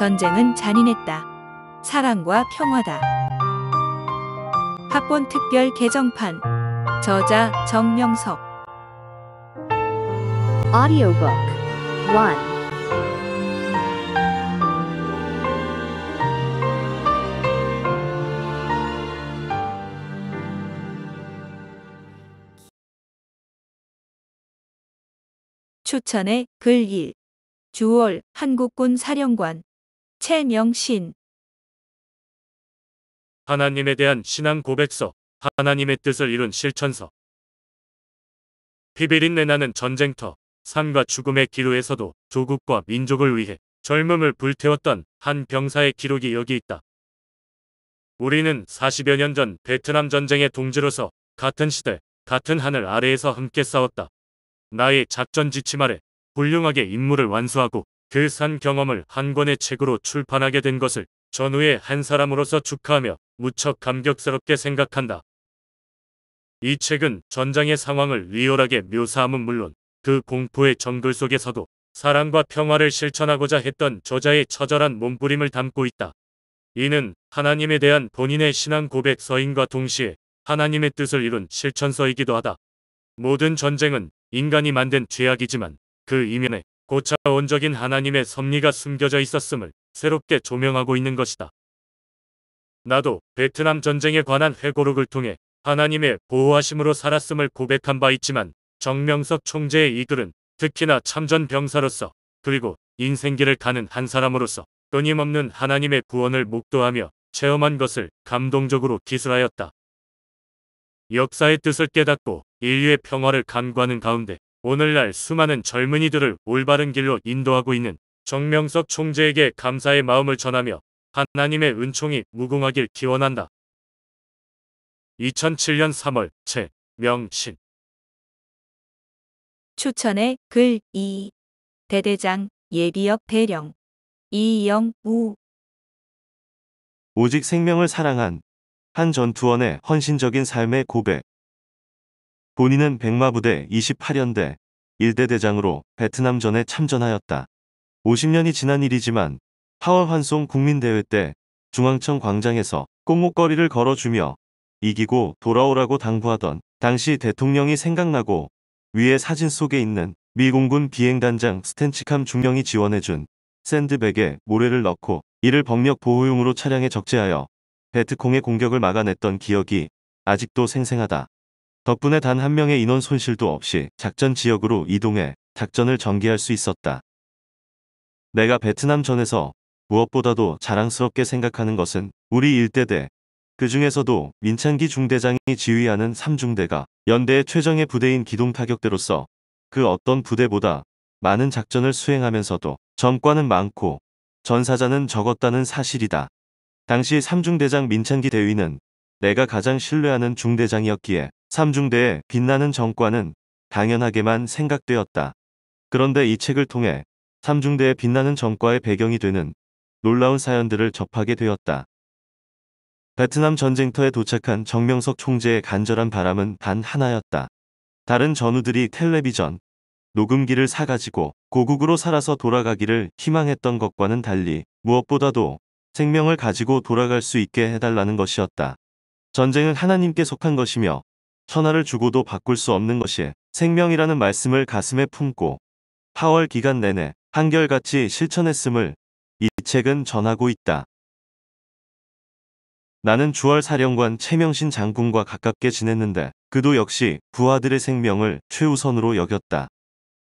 전쟁은 잔인했다. 사랑과 평화다. 합본 특별 개정판. 저자 정명석. Audiobook 1. 추천의 글 1. 주월 한국군 사령관 최명신. 하나님에 대한 신앙 고백서, 하나님의 뜻을 이룬 실천서. 피비린내 나는 전쟁터, 삶과 죽음의 기로에서도 조국과 민족을 위해 젊음을 불태웠던 한 병사의 기록이 여기 있다. 우리는 40여 년 전 베트남 전쟁의 동지로서 같은 시대, 같은 하늘 아래에서 함께 싸웠다. 나의 작전 지침 아래 훌륭하게 임무를 완수하고 그 산 경험을 한 권의 책으로 출판하게 된 것을 전후의 한 사람으로서 축하하며 무척 감격스럽게 생각한다. 이 책은 전장의 상황을 리얼하게 묘사함은 물론 그 공포의 정글 속에서도 사랑과 평화를 실천하고자 했던 저자의 처절한 몸부림을 담고 있다. 이는 하나님에 대한 본인의 신앙 고백서인과 동시에 하나님의 뜻을 이룬 실천서이기도 하다. 모든 전쟁은 인간이 만든 죄악이지만 그 이면에 고차 원적인 하나님의 섭리가 숨겨져 있었음을 새롭게 조명하고 있는 것이다. 나도 베트남 전쟁에 관한 회고록을 통해 하나님의 보호하심으로 살았음을 고백한 바 있지만 정명석 총재의 이 글은 특히나 참전 병사로서 그리고 인생길을 가는 한 사람으로서 끊임없는 하나님의 구원을 목도하며 체험한 것을 감동적으로 기술하였다. 역사의 뜻을 깨닫고 인류의 평화를 간구하는 가운데 오늘날 수많은 젊은이들을 올바른 길로 인도하고 있는 정명석 총재에게 감사의 마음을 전하며 하나님의 은총이 무궁하길 기원한다. 2007년 3월 최명신. 추천의 글 2. 대대장 예비역 대령 이영우. 오직 생명을 사랑한 한 전투원의 헌신적인 삶의 고백. 본인은 백마부대 28연대 1대 대장으로 베트남전에 참전하였다. 50년이 지난 일이지만 8월 환송 국민대회 때 중앙청 광장에서 꽃목걸이를 걸어주며 이기고 돌아오라고 당부하던 당시 대통령이 생각나고 위에 사진 속에 있는 미 공군 비행단장 스탠치캄 중령이 지원해준 샌드백에 모래를 넣고 이를 병력 보호용으로 차량에 적재하여 베트콩의 공격을 막아냈던 기억이 아직도 생생하다. 덕분에 단 한 명의 인원 손실도 없이 작전 지역으로 이동해 작전을 전개할 수 있었다. 내가 베트남전에서 무엇보다도 자랑스럽게 생각하는 것은 우리 일대대, 그 중에서도 민찬기 중대장이 지휘하는 3중대가 연대의 최정예 부대인 기동타격대로서 그 어떤 부대보다 많은 작전을 수행하면서도 전과는 많고 전사자는 적었다는 사실이다. 당시 3중대장 민찬기 대위는 내가 가장 신뢰하는 중대장이었기에 3중대의 빛나는 전과는 당연하게만 생각되었다. 그런데 이 책을 통해 3중대의 빛나는 전과의 배경이 되는 놀라운 사연들을 접하게 되었다. 베트남 전쟁터에 도착한 정명석 총재의 간절한 바람은 단 하나였다. 다른 전우들이 텔레비전, 녹음기를 사가지고 고국으로 살아서 돌아가기를 희망했던 것과는 달리 무엇보다도 생명을 가지고 돌아갈 수 있게 해달라는 것이었다. 전쟁은 하나님께 속한 것이며 천하를 주고도 바꿀 수 없는 것이 생명이라는 말씀을 가슴에 품고 8월 기간 내내 한결같이 실천했음을 이 책은 전하고 있다. 나는 주월 사령관 최명신 장군과 가깝게 지냈는데 그도 역시 부하들의 생명을 최우선으로 여겼다.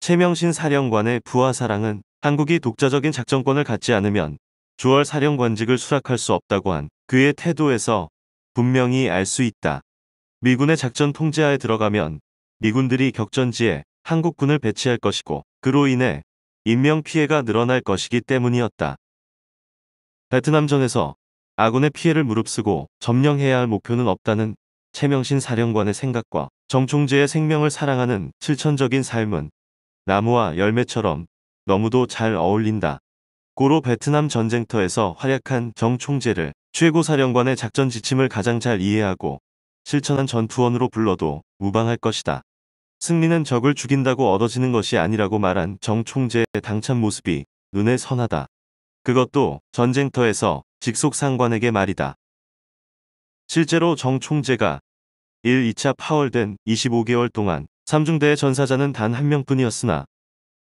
최명신 사령관의 부하 사랑은 한국이 독자적인 작전권을 갖지 않으면 주월 사령관직을 수락할 수 없다고 한 그의 태도에서 분명히 알 수 있다. 미군의 작전 통제하에 들어가면 미군들이 격전지에 한국군을 배치할 것이고 그로 인해 인명피해가 늘어날 것이기 때문이었다. 베트남전에서 아군의 피해를 무릅쓰고 점령해야 할 목표는 없다는 최명신 사령관의 생각과 정 총재의 생명을 사랑하는 실천적인 삶은 나무와 열매처럼 너무도 잘 어울린다. 고로 베트남 전쟁터에서 활약한 정 총재를 최고사령관의 작전 지침을 가장 잘 이해하고 실천한 전투원으로 불러도 무방할 것이다. 승리는 적을 죽인다고 얻어지는 것이 아니라고 말한 정 총재의 당찬 모습이 눈에 선하다. 그것도 전쟁터에서 직속 상관에게 말이다. 실제로 정 총재가 1, 2차 파월된 25개월 동안 삼중대의 전사자는 단 한 명뿐이었으나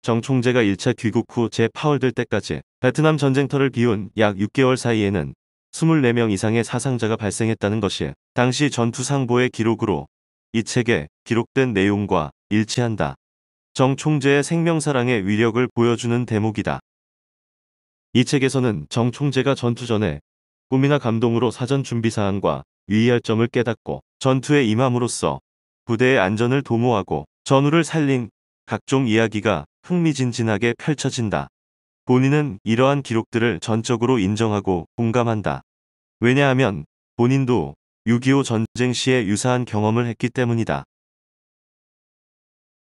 정 총재가 1차 귀국 후 재파월될 때까지 베트남 전쟁터를 비운 약 6개월 사이에는 24명 이상의 사상자가 발생했다는 것이 당시 전투상보의 기록으로 이 책에 기록된 내용과 일치한다. 정 총재의 생명사랑의 위력을 보여주는 대목이다. 이 책에서는 정 총재가 전투 전에 꿈이나 감동으로 사전 준비사항과 유의할 점을 깨닫고 전투에 임함으로써 부대의 안전을 도모하고 전우를 살린 각종 이야기가 흥미진진하게 펼쳐진다. 본인은 이러한 기록들을 전적으로 인정하고 공감한다. 왜냐하면 본인도 6.25 전쟁 시에 유사한 경험을 했기 때문이다.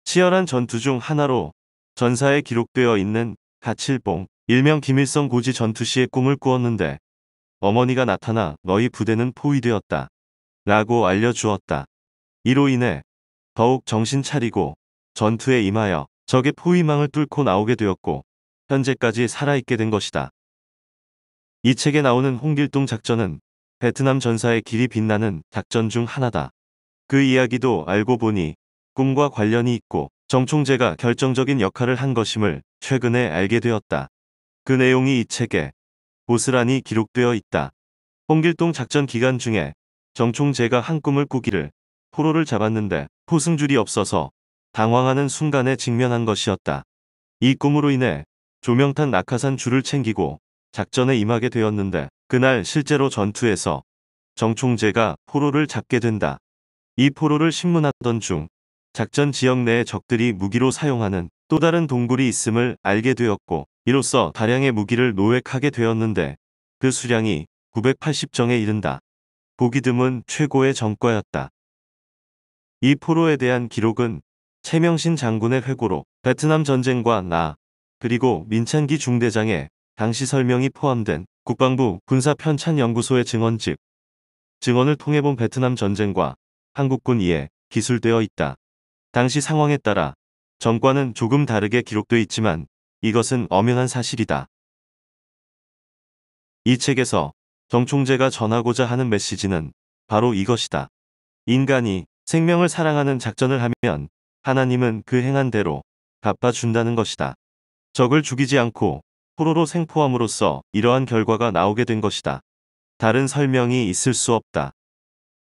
치열한 전투 중 하나로 전사에 기록되어 있는 가칠봉, 일명 김일성 고지 전투 시의 꿈을 꾸었는데 어머니가 나타나 너희 부대는 포위되었다 라고 알려주었다. 이로 인해 더욱 정신 차리고 전투에 임하여 적의 포위망을 뚫고 나오게 되었고 현재까지 살아있게 된 것이다. 이 책에 나오는 홍길동 작전은 베트남 전사의 길이 빛나는 작전 중 하나다. 그 이야기도 알고 보니 꿈과 관련이 있고 정 총재가 결정적인 역할을 한 것임을 최근에 알게 되었다. 그 내용이 이 책에 고스란히 기록되어 있다. 홍길동 작전 기간 중에 정 총재가 한 꿈을 꾸기를 포로를 잡았는데 포승줄이 없어서 당황하는 순간에 직면한 것이었다. 이 꿈으로 인해 조명탄 낙하산 줄을 챙기고 작전에 임하게 되었는데 그날 실제로 전투에서 정 총재가 포로를 잡게 된다. 이 포로를 심문하던 중 작전 지역 내에 적들이 무기로 사용하는 또 다른 동굴이 있음을 알게 되었고 이로써 다량의 무기를 노획하게 되었는데 그 수량이 980정에 이른다. 보기 드문 최고의 정과였다. 이 포로에 대한 기록은 최명신 장군의 회고로 베트남 전쟁과 나 그리고 민찬기 중대장의 당시 설명이 포함된 국방부 군사편찬연구소의 증언을 통해 본 베트남 전쟁과 한국군 이에 기술되어 있다. 당시 상황에 따라 전과는 조금 다르게 기록되어 있지만 이것은 엄연한 사실이다. 이 책에서 정 총재가 전하고자 하는 메시지는 바로 이것이다. 인간이 생명을 사랑하는 작전을 하면 하나님은 그 행한 대로 갚아준다는 것이다. 적을 죽이지 않고 포로로 생포함으로써 이러한 결과가 나오게 된 것이다. 다른 설명이 있을 수 없다.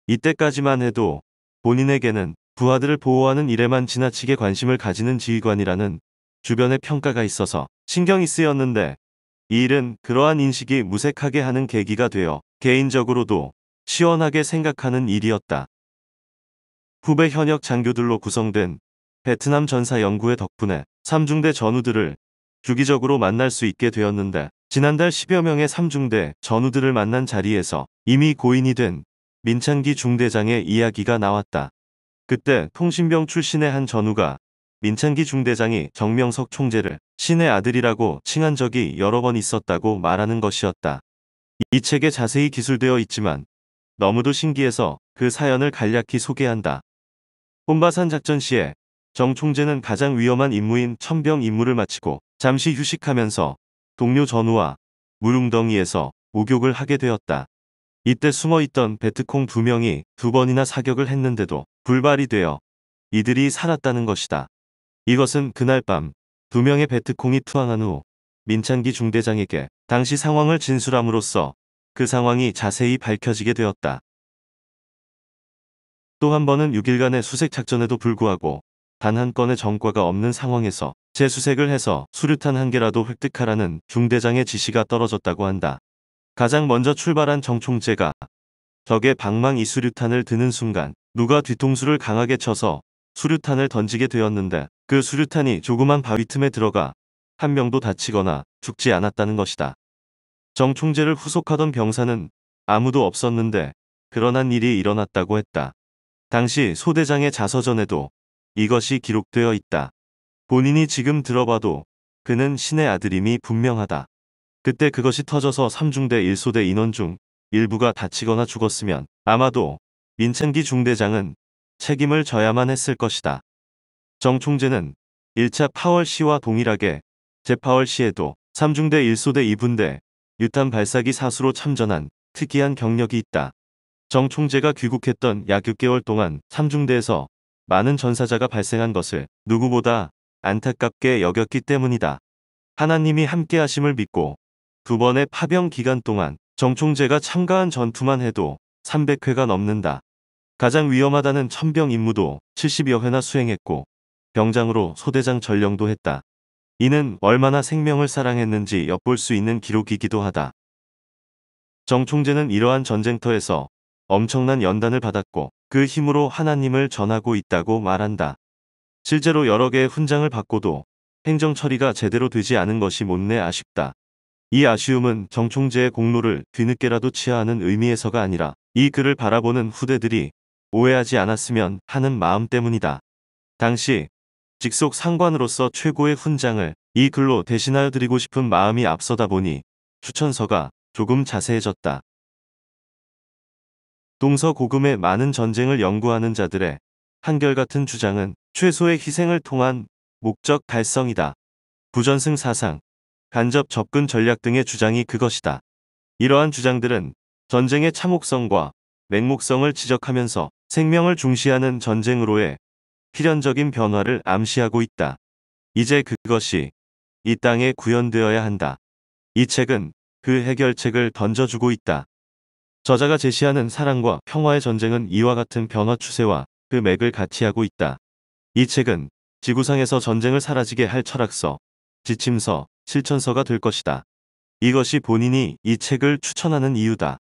이때까지만 해도 본인에게는 부하들을 보호하는 일에만 지나치게 관심을 가지는 지휘관이라는 주변의 평가가 있어서 신경이 쓰였는데 이 일은 그러한 인식이 무색하게 하는 계기가 되어 개인적으로도 시원하게 생각하는 일이었다. 후배 현역 장교들로 구성된 베트남 전사 연구회 덕분에 삼중대 전우들을 주기적으로 만날 수 있게 되었는데 지난달 10여 명의 삼중대 전우들을 만난 자리에서 이미 고인이 된 민찬기 중대장의 이야기가 나왔다. 그때 통신병 출신의 한 전우가 민찬기 중대장이 정명석 총재를 신의 아들이라고 칭한 적이 여러 번 있었다고 말하는 것이었다. 이 책에 자세히 기술되어 있지만 너무도 신기해서 그 사연을 간략히 소개한다. 혼바산 작전 시에 정 총재는 가장 위험한 임무인 천병 임무를 마치고 잠시 휴식하면서 동료 전우와 물웅덩이에서 목욕을 하게 되었다. 이때 숨어있던 베트콩 2명이 2번이나 사격을 했는데도 불발이 되어 이들이 살았다는 것이다. 이것은 그날 밤 2명의 베트콩이 투항한 후 민찬기 중대장에게 당시 상황을 진술함으로써 그 상황이 자세히 밝혀지게 되었다. 또 한 번은 6일간의 수색 작전에도 불구하고 단 한 건의 전과가 없는 상황에서 재수색을 해서 수류탄 한 개라도 획득하라는 중대장의 지시가 떨어졌다고 한다. 가장 먼저 출발한 정 총재가 적의 방망 이 수류탄을 드는 순간 누가 뒤통수를 강하게 쳐서 수류탄을 던지게 되었는데 그 수류탄이 조그만 바위 틈에 들어가 한 명도 다치거나 죽지 않았다는 것이다. 정 총재를 후속하던 병사는 아무도 없었는데 그러한 일이 일어났다고 했다. 당시 소대장의 자서전에도 이것이 기록되어 있다. 본인이 지금 들어봐도 그는 신의 아들임이 분명하다. 그때 그것이 터져서 3중대 1소대 인원 중 일부가 다치거나 죽었으면 아마도 민찬기 중대장은 책임을 져야만 했을 것이다. 정 총재는 1차 파월 시와 동일하게 재파월 시에도 3중대 1소대 2분대, 유탄 발사기 사수로 참전한 특이한 경력이 있다. 정 총재가 귀국했던 약 6개월 동안 3중대에서 많은 전사자가 발생한 것을 누구보다 안타깝게 여겼기 때문이다. 하나님이 함께하심을 믿고 2번의 파병 기간 동안 정 총재가 참가한 전투만 해도 300회가 넘는다. 가장 위험하다는 천병 임무도 70여 회나 수행했고 병장으로 소대장 전령도 했다. 이는 얼마나 생명을 사랑했는지 엿볼 수 있는 기록이기도 하다. 정 총재는 이러한 전쟁터에서 엄청난 연단을 받았고 그 힘으로 하나님을 전하고 있다고 말한다. 실제로 여러 개의 훈장을 받고도 행정 처리가 제대로 되지 않은 것이 못내 아쉽다. 이 아쉬움은 정 총재의 공로를 뒤늦게라도 치하하는 의미에서가 아니라 이 글을 바라보는 후대들이 오해하지 않았으면 하는 마음 때문이다. 당시 직속 상관으로서 최고의 훈장을 이 글로 대신하여 드리고 싶은 마음이 앞서다 보니 추천서가 조금 자세해졌다. 동서고금의 많은 전쟁을 연구하는 자들의 한결같은 주장은 최소의 희생을 통한 목적 달성이다. 부전승 사상, 간접 접근 전략 등의 주장이 그것이다. 이러한 주장들은 전쟁의 참혹성과 맹목성을 지적하면서 생명을 중시하는 전쟁으로의 필연적인 변화를 암시하고 있다. 이제 그것이 이 땅에 구현되어야 한다. 이 책은 그 해결책을 던져주고 있다. 저자가 제시하는 사랑과 평화의 전쟁은 이와 같은 변화 추세와 그 맥을 같이 하고 있다. 이 책은 지구상에서 전쟁을 사라지게 할 철학서, 지침서, 실천서가 될 것이다. 이것이 본인이 이 책을 추천하는 이유다.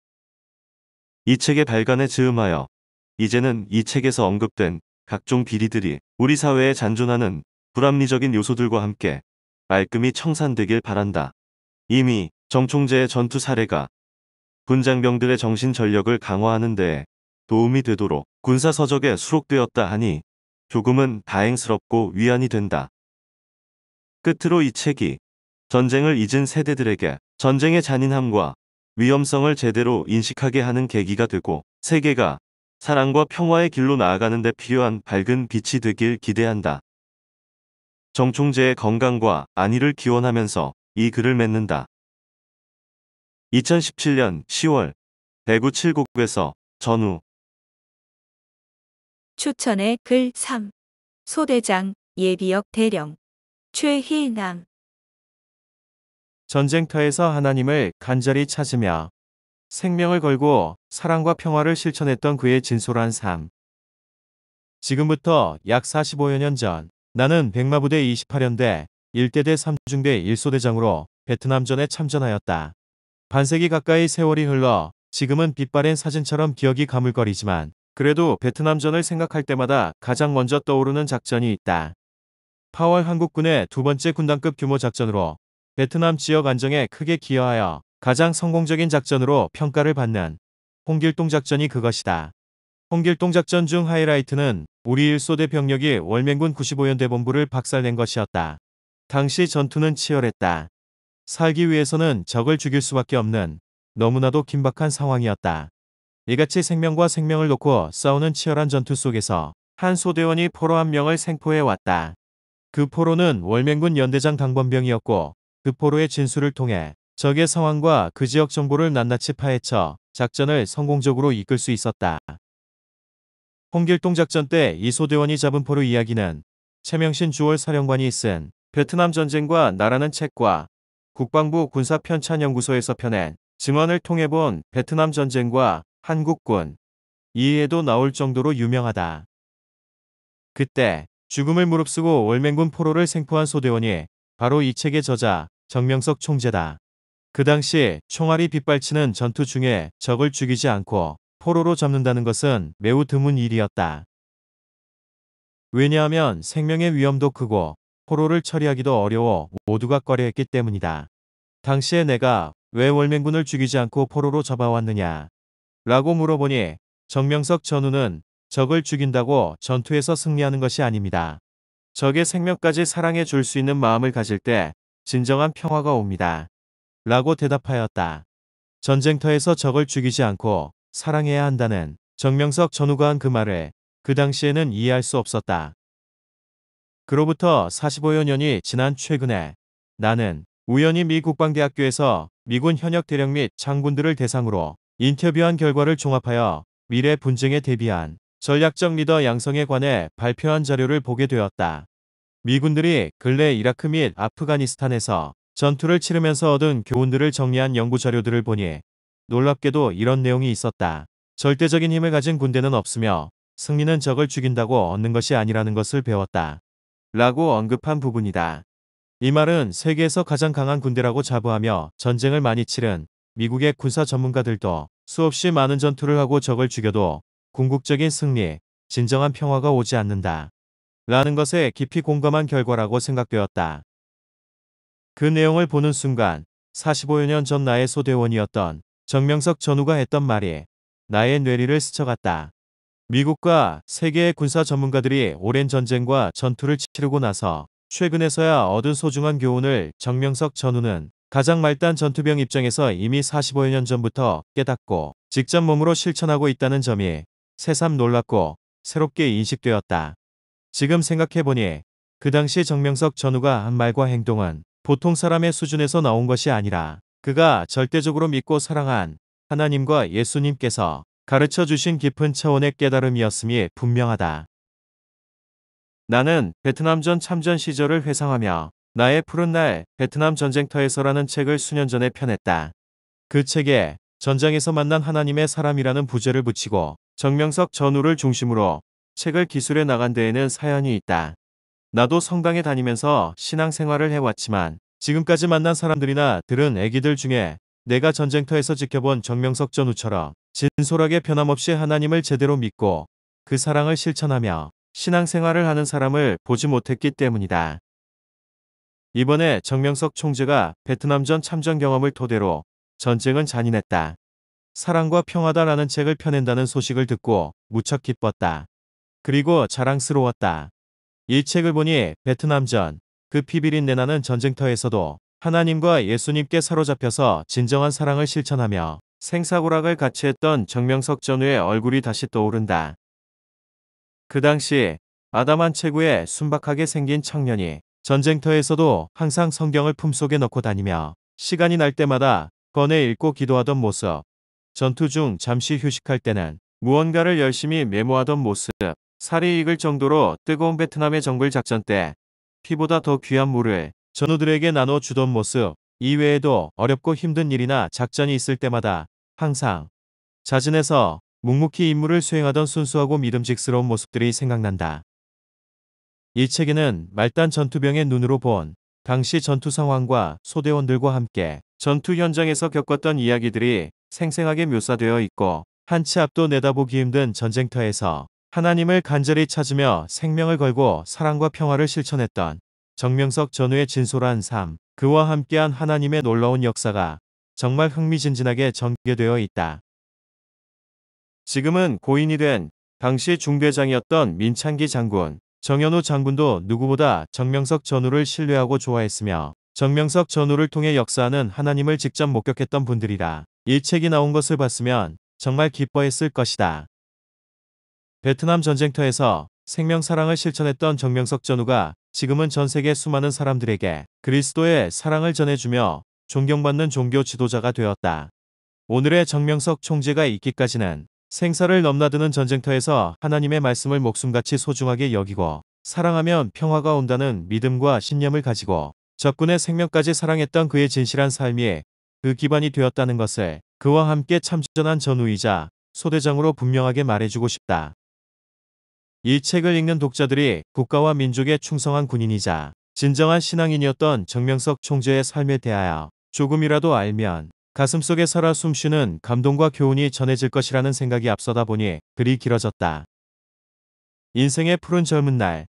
이 책의 발간에 즈음하여 이제는 이 책에서 언급된 각종 비리들이 우리 사회에 잔존하는 불합리적인 요소들과 함께 말끔히 청산되길 바란다. 이미 정 총재의 전투 사례가 군장병들의 정신 전력을 강화하는 데에 도움이 되도록 군사서적에 수록되었다 하니 조금은 다행스럽고 위안이 된다. 끝으로 이 책이 전쟁을 잊은 세대들에게 전쟁의 잔인함과 위험성을 제대로 인식하게 하는 계기가 되고 세계가 사랑과 평화의 길로 나아가는 데 필요한 밝은 빛이 되길 기대한다. 정 총재의 건강과 안위를 기원하면서 이 글을 맺는다. 2017년 10월 대구 칠곡에서 전우. 추천의 글 3. 소대장 예비역 대령 최희남. 전쟁터에서 하나님을 간절히 찾으며 생명을 걸고 사랑과 평화를 실천했던 그의 진솔한 삶. 지금부터 약 45여 년 전 나는 백마부대 28연대 1대대 3중대 1소대장으로 베트남전에 참전하였다. 반세기 가까이 세월이 흘러 지금은 빛바랜 사진처럼 기억이 가물거리지만 그래도 베트남전을 생각할 때마다 가장 먼저 떠오르는 작전이 있다. 8월 한국군의 두 번째 군단급 규모 작전으로 베트남 지역 안정에 크게 기여하여 가장 성공적인 작전으로 평가를 받는 홍길동 작전이 그것이다. 홍길동 작전 중 하이라이트는 우리 1소대 병력이 월맹군 95연대 본부를 박살낸 것이었다. 당시 전투는 치열했다. 살기 위해서는 적을 죽일 수밖에 없는 너무나도 긴박한 상황이었다. 이같이 생명과 생명을 놓고 싸우는 치열한 전투 속에서 한 소대원이 포로 한 명을 생포해 왔다. 그 포로는 월맹군 연대장 당번병이었고 그 포로의 진술을 통해 적의 상황과 그 지역 정보를 낱낱이 파헤쳐 작전을 성공적으로 이끌 수 있었다. 홍길동 작전 때 이 소대원이 잡은 포로 이야기는 최명신 주월 사령관이 쓴 베트남 전쟁과 나라는 책과 국방부 군사편찬연구소에서 펴낸 증언을 통해 본 베트남 전쟁과 한국군 이해에도 나올 정도로 유명하다. 그때 죽음을 무릅쓰고 월맹군 포로를 생포한 소대원이 바로 이 책의 저자 정명석 총재다. 그 당시 총알이 빗발치는 전투 중에 적을 죽이지 않고 포로로 잡는다는 것은 매우 드문 일이었다. 왜냐하면 생명의 위험도 크고 포로를 처리하기도 어려워 모두가 꺼려했기 때문이다. 당시에 내가 왜 월맹군을 죽이지 않고 포로로 잡아왔느냐 라고 물어보니 정명석 전우는 적을 죽인다고 전투에서 승리하는 것이 아닙니다. 적의 생명까지 사랑해 줄 수 있는 마음을 가질 때 진정한 평화가 옵니다. 라고 대답하였다. 전쟁터에서 적을 죽이지 않고 사랑해야 한다는 정명석 전우가 한 그 말을 그 당시에는 이해할 수 없었다. 그로부터 45여 년이 지난 최근에 나는 우연히 미 국방대학교에서 미군 현역 대령 및 장군들을 대상으로 인터뷰한 결과를 종합하여 미래 분쟁에 대비한 전략적 리더 양성에 관해 발표한 자료를 보게 되었다. 미군들이 근래 이라크 및 아프가니스탄에서 전투를 치르면서 얻은 교훈들을 정리한 연구 자료들을 보니 놀랍게도 이런 내용이 있었다. 절대적인 힘을 가진 군대는 없으며 승리는 적을 죽인다고 얻는 것이 아니라는 것을 배웠다. 라고 언급한 부분이다. 이 말은 세계에서 가장 강한 군대라고 자부하며 전쟁을 많이 치른 미국의 군사 전문가들도 수없이 많은 전투를 하고 적을 죽여도 궁극적인 승리, 진정한 평화가 오지 않는다. 라는 것에 깊이 공감한 결과라고 생각되었다. 그 내용을 보는 순간 45여 년 전 나의 소대원이었던 정명석 전우가 했던 말이 나의 뇌리를 스쳐갔다. 미국과 세계의 군사 전문가들이 오랜 전쟁과 전투를 치르고 나서 최근에서야 얻은 소중한 교훈을 정명석 전우는 가장 말단 전투병 입장에서 이미 45여 년 전부터 깨닫고 직접 몸으로 실천하고 있다는 점이 새삼 놀랍고 새롭게 인식되었다. 지금 생각해보니 그 당시 정명석 전우가 한 말과 행동은 보통 사람의 수준에서 나온 것이 아니라 그가 절대적으로 믿고 사랑한 하나님과 예수님께서 가르쳐 주신 깊은 차원의 깨달음이었음이 분명하다. 나는 베트남전 참전 시절을 회상하며 나의 푸른 날 베트남 전쟁터에서라는 책을 수년 전에 펴냈다. 그 책에 전장에서 만난 하나님의 사람이라는 부제를 붙이고 정명석 전우를 중심으로 책을 기술해 나간 데에는 사연이 있다. 나도 성당에 다니면서 신앙생활을 해왔지만 지금까지 만난 사람들이나 들은 애기들 중에 내가 전쟁터에서 지켜본 정명석 전우처럼 진솔하게 변함없이 하나님을 제대로 믿고 그 사랑을 실천하며 신앙생활을 하는 사람을 보지 못했기 때문이다. 이번에 정명석 총재가 베트남전 참전 경험을 토대로 전쟁은 잔인했다. 사랑과 평화다라는 책을 펴낸다는 소식을 듣고 무척 기뻤다. 그리고 자랑스러웠다. 이 책을 보니 베트남전, 그 피비린 내나는 전쟁터에서도 하나님과 예수님께 사로잡혀서 진정한 사랑을 실천하며 생사고락을 같이 했던 정명석 전우의 얼굴이 다시 떠오른다. 그 당시 아담한 체구에 순박하게 생긴 청년이 전쟁터에서도 항상 성경을 품속에 넣고 다니며 시간이 날 때마다 꺼내 읽고 기도하던 모습, 전투 중 잠시 휴식할 때는 무언가를 열심히 메모하던 모습, 살이 익을 정도로 뜨거운 베트남의 정글 작전 때 피보다 더 귀한 물을 전우들에게 나눠주던 모습, 이외에도 어렵고 힘든 일이나 작전이 있을 때마다 항상 자진해서 묵묵히 임무를 수행하던 순수하고 믿음직스러운 모습들이 생각난다. 이 책에는 말단 전투병의 눈으로 본 당시 전투 상황과 소대원들과 함께 전투 현장에서 겪었던 이야기들이 생생하게 묘사되어 있고 한 치 앞도 내다보기 힘든 전쟁터에서 하나님을 간절히 찾으며 생명을 걸고 사랑과 평화를 실천했던 정명석 전우의 진솔한 삶, 그와 함께한 하나님의 놀라운 역사가 정말 흥미진진하게 전개되어 있다. 지금은 고인이 된 당시 중대장이었던 민창기 장군, 정현우 장군도 누구보다 정명석 전우를 신뢰하고 좋아했으며 정명석 전우를 통해 역사하는 하나님을 직접 목격했던 분들이라 이 책이 나온 것을 봤으면 정말 기뻐했을 것이다. 베트남 전쟁터에서 생명사랑을 실천했던 정명석 전우가 지금은 전 세계 수많은 사람들에게 그리스도의 사랑을 전해주며 존경받는 종교 지도자가 되었다. 오늘의 정명석 총재가 있기까지는 생사를 넘나드는 전쟁터에서 하나님의 말씀을 목숨같이 소중하게 여기고 사랑하면 평화가 온다는 믿음과 신념을 가지고 적군의 생명까지 사랑했던 그의 진실한 삶이 그 기반이 되었다는 것을 그와 함께 참전한 전우이자 소대장으로 분명하게 말해주고 싶다. 이 책을 읽는 독자들이 국가와 민족에 충성한 군인이자 진정한 신앙인이었던 정명석 총재의 삶에 대하여 조금이라도 알면 가슴속에 살아 숨쉬는 감동과 교훈이 전해질 것이라는 생각이 앞서다 보니 글이 길어졌다. 인생의 푸른 젊은 날,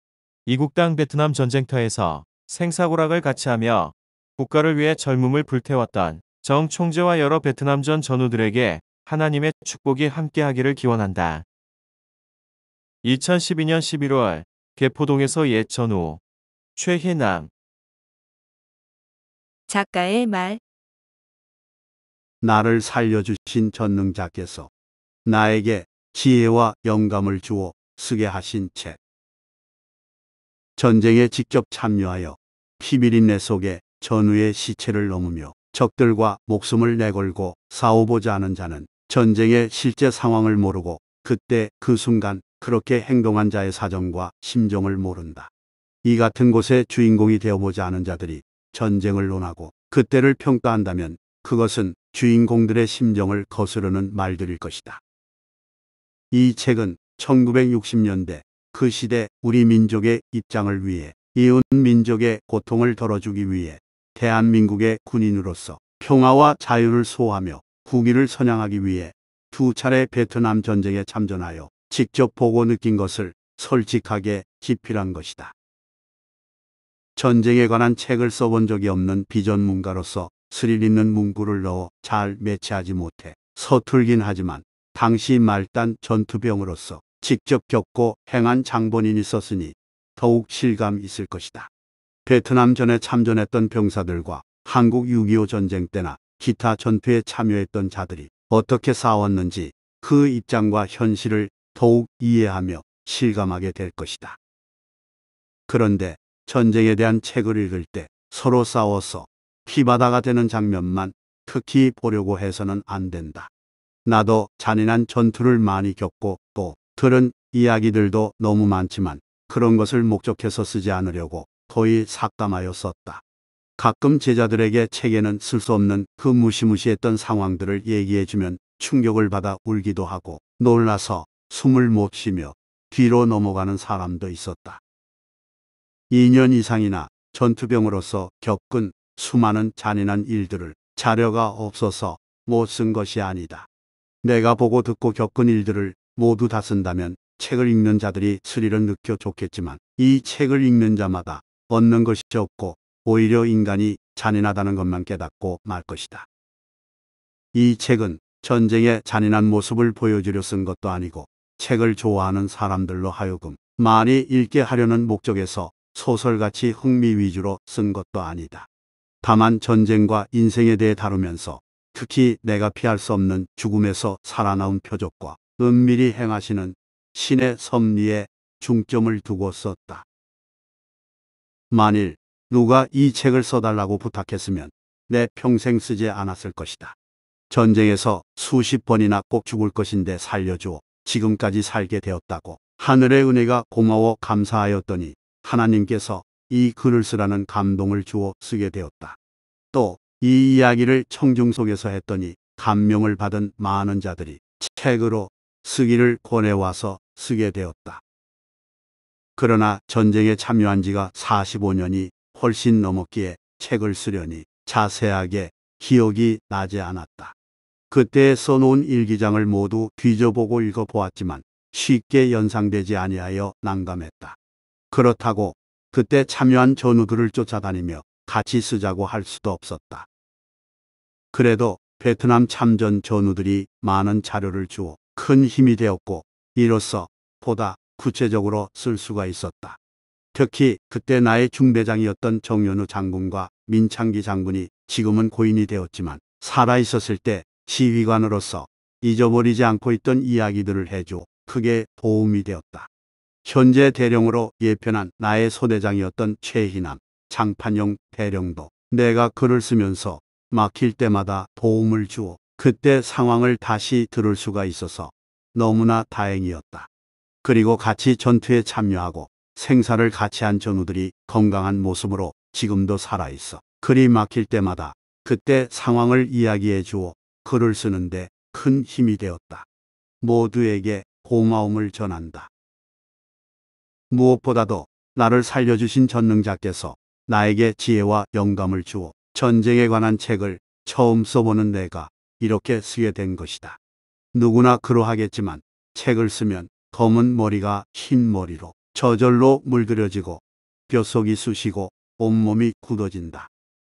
이국 땅 베트남 전쟁터에서 생사고락을 같이 하며 국가를 위해 젊음을 불태웠던 정 총재와 여러 베트남전 전우들에게 하나님의 축복이 함께하기를 기원한다. 2012년 11월 개포동에서 옛 전우 최희남. 작가의 말. 나를 살려주신 전능자께서 나에게 지혜와 영감을 주어 쓰게 하신 책. 전쟁에 직접 참여하여 피비린내 속에 전우의 시체를 넘으며 적들과 목숨을 내걸고 싸워보자 하는 자는 전쟁의 실제 상황을 모르고 그때 그 순간 그렇게 행동한 자의 사정과 심정을 모른다. 이 같은 곳에 주인공이 되어보자 하는 자들이 전쟁을 논하고 그때를 평가한다면 그것은 주인공들의 심정을 거스르는 말들일 것이다. 이 책은 1960년대 그 시대 우리 민족의 입장을 위해 이웃 민족의 고통을 덜어주기 위해 대한민국의 군인으로서 평화와 자유를 수호하며 국위를 선양하기 위해 두 차례 베트남 전쟁에 참전하여 직접 보고 느낀 것을 솔직하게 기필한 것이다. 전쟁에 관한 책을 써본 적이 없는 비전문가로서 스릴 있는 문구를 넣어 잘 매치하지 못해 서툴긴 하지만 당시 말단 전투병으로서 직접 겪고 행한 장본인이 썼으니 더욱 실감 있을 것이다. 베트남전에 참전했던 병사들과 한국 6.25 전쟁 때나 기타 전투에 참여했던 자들이 어떻게 싸웠는지 그 입장과 현실을 더욱 이해하며 실감하게 될 것이다. 그런데 전쟁에 대한 책을 읽을 때 서로 싸워서 피바다가 되는 장면만 특히 보려고 해서는 안 된다. 나도 잔인한 전투를 많이 겪고 또 들은 이야기들도 너무 많지만 그런 것을 목적해서 쓰지 않으려고 거의 삭감하여 썼다. 가끔 제자들에게 책에는 쓸 수 없는 그 무시무시했던 상황들을 얘기해주면 충격을 받아 울기도 하고 놀라서 숨을 못 쉬며 뒤로 넘어가는 사람도 있었다. 2년 이상이나 전투병으로서 겪은 수많은 잔인한 일들을 자료가 없어서 못 쓴 것이 아니다. 내가 보고 듣고 겪은 일들을 모두 다 쓴다면 책을 읽는 자들이 스릴은 느껴 좋겠지만 이 책을 읽는 자마다 얻는 것이 없고 오히려 인간이 잔인하다는 것만 깨닫고 말 것이다. 이 책은 전쟁의 잔인한 모습을 보여주려 쓴 것도 아니고 책을 좋아하는 사람들로 하여금 많이 읽게 하려는 목적에서 소설같이 흥미 위주로 쓴 것도 아니다. 다만 전쟁과 인생에 대해 다루면서 특히 내가 피할 수 없는 죽음에서 살아나온 표적과 은밀히 행하시는 신의 섭리에 중점을 두고 썼다. 만일 누가 이 책을 써달라고 부탁했으면 내 평생 쓰지 않았을 것이다. 전쟁에서 수십 번이나 꼭 죽을 것인데 살려주어 지금까지 살게 되었다고 하늘의 은혜가 고마워 감사하였더니 하나님께서 이 글을 쓰라는 감동을 주어 쓰게 되었다. 또 이 이야기를 청중 속에서 했더니 감명을 받은 많은 자들이 책으로 쓰기를 권해와서 쓰게 되었다. 그러나 전쟁에 참여한 지가 45년이 훨씬 넘었기에 책을 쓰려니 자세하게 기억이 나지 않았다. 그때 써놓은 일기장을 모두 뒤져보고 읽어보았지만 쉽게 연상되지 아니하여 난감했다. 그렇다고 그때 참여한 전우들을 쫓아다니며 같이 쓰자고 할 수도 없었다. 그래도 베트남 참전 전우들이 많은 자료를 주어 큰 힘이 되었고 이로써 보다 구체적으로 쓸 수가 있었다. 특히 그때 나의 중대장이었던 정연우 장군과 민창기 장군이 지금은 고인이 되었지만 살아있었을 때 지휘관으로서 잊어버리지 않고 있던 이야기들을 해줘 크게 도움이 되었다. 현재 대령으로 예편한 나의 소대장이었던 최희남, 장판용 대령도 내가 글을 쓰면서 막힐 때마다 도움을 주어 그때 상황을 다시 들을 수가 있어서 너무나 다행이었다. 그리고 같이 전투에 참여하고 생사를 같이 한 전우들이 건강한 모습으로 지금도 살아있어 글이 막힐 때마다 그때 상황을 이야기해 주어 글을 쓰는데 큰 힘이 되었다. 모두에게 고마움을 전한다. 무엇보다도 나를 살려주신 전능자께서 나에게 지혜와 영감을 주어 전쟁에 관한 책을 처음 써보는 내가 이렇게 쓰게 된 것이다. 누구나 그러하겠지만 책을 쓰면 검은 머리가 흰 머리로 저절로 물들여지고 뼛속이 쑤시고 온몸이 굳어진다.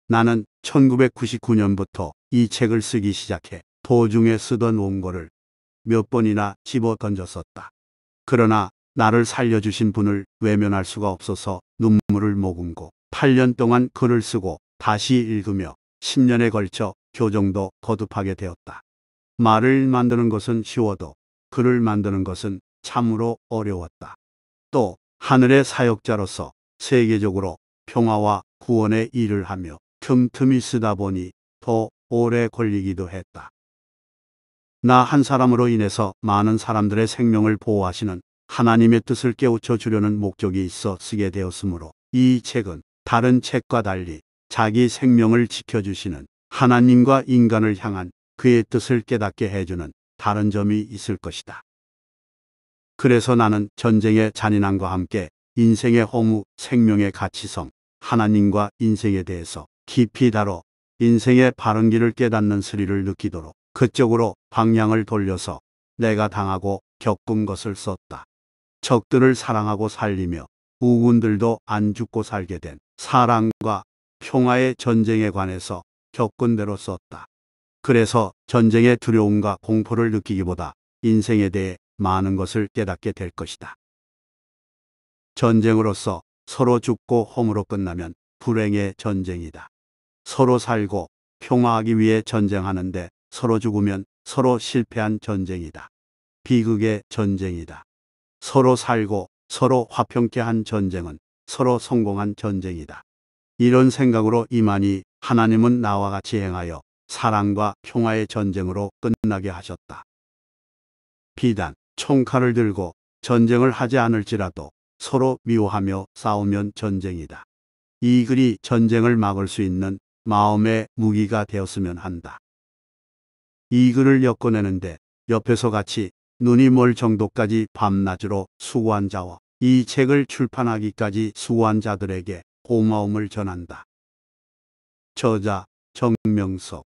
나는 1999년부터 이 책을 쓰기 시작해 도중에 쓰던 원고를 몇 번이나 집어 던졌었다. 그러나 나를 살려주신 분을 외면할 수가 없어서 눈물을 머금고 8년 동안 글을 쓰고 다시 읽으며 10년에 걸쳐 교정도 거듭하게 되었다. 말을 만드는 것은 쉬워도 글을 만드는 것은 참으로 어려웠다. 또 하늘의 사역자로서 세계적으로 평화와 구원의 일을 하며 틈틈이 쓰다 보니 더 오래 걸리기도 했다. 나 한 사람으로 인해서 많은 사람들의 생명을 보호하시는 하나님의 뜻을 깨우쳐 주려는 목적이 있어 쓰게 되었으므로 이 책은 다른 책과 달리 자기 생명을 지켜주시는 하나님과 인간을 향한 그의 뜻을 깨닫게 해주는 다른 점이 있을 것이다. 그래서 나는 전쟁의 잔인함과 함께 인생의 허무, 생명의 가치성, 하나님과 인생에 대해서 깊이 다뤄 인생의 바른 길을 깨닫는 스릴을 느끼도록 그쪽으로 방향을 돌려서 내가 당하고 겪은 것을 썼다. 적들을 사랑하고 살리며 우군들도 안 죽고 살게 된 사랑과 평화의 전쟁에 관해서 겪은 대로 썼다. 그래서 전쟁의 두려움과 공포를 느끼기보다 인생에 대해 많은 것을 깨닫게 될 것이다. 전쟁으로서 서로 죽고 험으로 끝나면 불행의 전쟁이다. 서로 살고 평화하기 위해 전쟁하는데 서로 죽으면 서로 실패한 전쟁이다. 비극의 전쟁이다. 서로 살고 서로 화평케 한 전쟁은 서로 성공한 전쟁이다. 이런 생각으로 임하니 하나님은 나와 같이 행하여 사랑과 평화의 전쟁으로 끝나게 하셨다. 비단 총칼을 들고 전쟁을 하지 않을지라도 서로 미워하며 싸우면 전쟁이다. 이 글이 전쟁을 막을 수 있는 마음의 무기가 되었으면 한다. 이 글을 엮어내는데 옆에서 같이 눈이 멀 정도까지 밤낮으로 수고한 자와 이 책을 출판하기까지 수고한 자들에게 고마움을 전한다. 저자 정명석.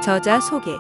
저자 소개